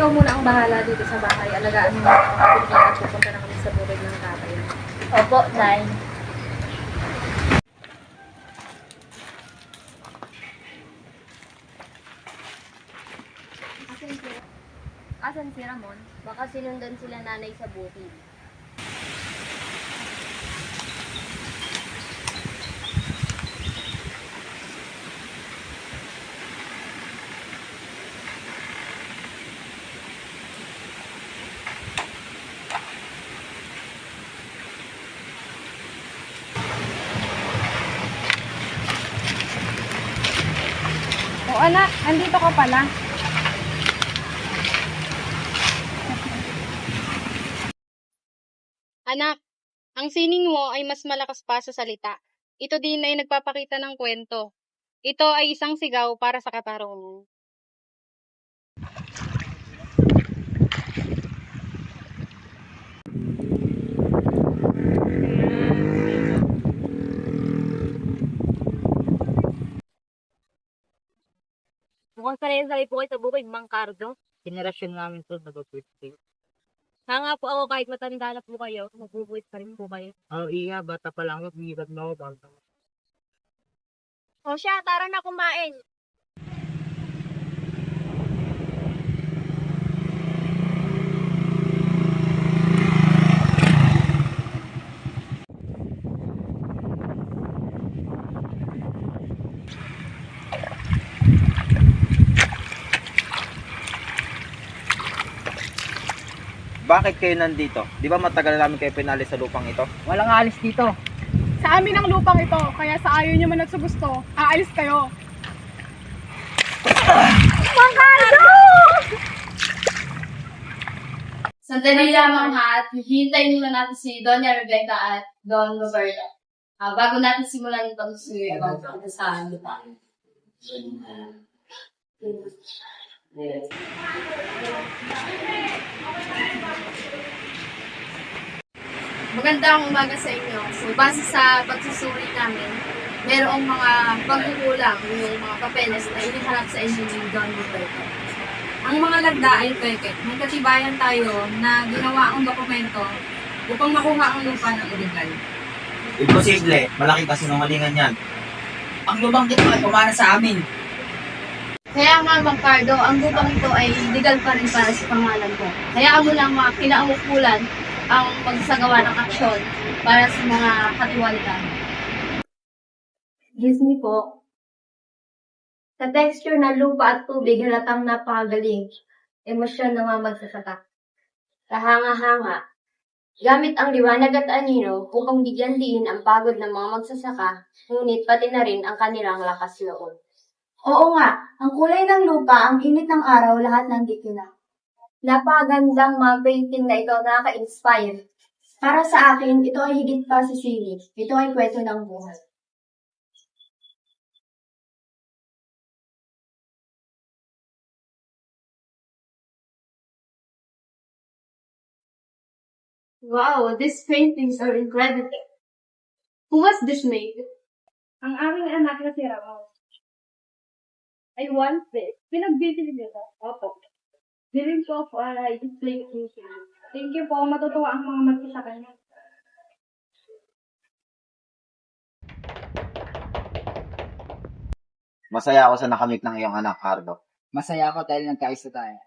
ikaw muna ang bahala dito sa bahay. Alagaan mo ang kapatid at pupunta na kami sa bukid ng tatay. Opo, Nay. Asan si Ramon? Baka sinundan sila nanay sa bukid. O anak, andito ka pala. Anak, ang sining mo ay mas malakas pa sa salita. Ito din ay nagpapakita ng kwento. Ito ay isang sigaw para sa katarungan. Mukhang sanay-sanay po kayo sa bukid, Mang Cardo. Generasyon namin to nag-quit. Nga po ako, kahit matanda na po kayo, magbubuhit pa rin po kayo. Iya, bata pa lang ako, bigat na ako. O siya, tara na kumain. Bakit kayo nandito? Di ba matagal na namin kayo pinali sa lupang ito? Walang alis dito. Sa amin ang lupang ito, kaya sa ayaw niyo man at sa gusto, aalis kayo. Sandali lamang ha, at hihintayin muna natin si Doña Rebecca at Don Roberto. Bago natin simulan itong about sa lupa. Magandang umaga sa inyo. So, base sa pagsusuri namin, merong mga pagkukulang yung mga papeles na iniharap sa inyo ni Don Roberto. Ang mga lagda ay peke. May katibayan tayo na ginawa ang dokumento upang makuha ang lupa ng illegal. Imposible. Malaki kasi sinungalingan yan. Ang lubang dito ay pumana sa amin. Kaya nga, Mang Cardo, ang lupang ito ay legal pa rin para sa pangalan ko. Hayaan mo lang mga kinaukulan ang magsagawa ng aksyon para sa mga katiwalian. Excuse me po. Sa texture ng lupa at tubig, halatang napakagaling. Emosyon ng mga magsasaka. Kahanga-hanga. Gamit ang liwanag at anino upang bigyan diin ang pagod ng mga magsasaka, ngunit pati na rin ang kanilang lakas loob. Oo nga, ang kulay ng lupa, ang init ng araw, lahat ng na. Napakagandang mga painting na ito nakaka-inspire. Para sa akin, ito ay higit pa sa sili. Ito ay kwento ng buhay. Wow, these paintings are incredible. Who was this made? Ang aming anak na si Ramon. I want this. Pinagbibili nila. Opo. Bilin ko po ay display ko. Thank you po. Matutuwa ang mga magsasaka niya. Masaya ako sa nakamit ng iyong anak, Cardo. Masaya ako dahil nagkaisa tayo.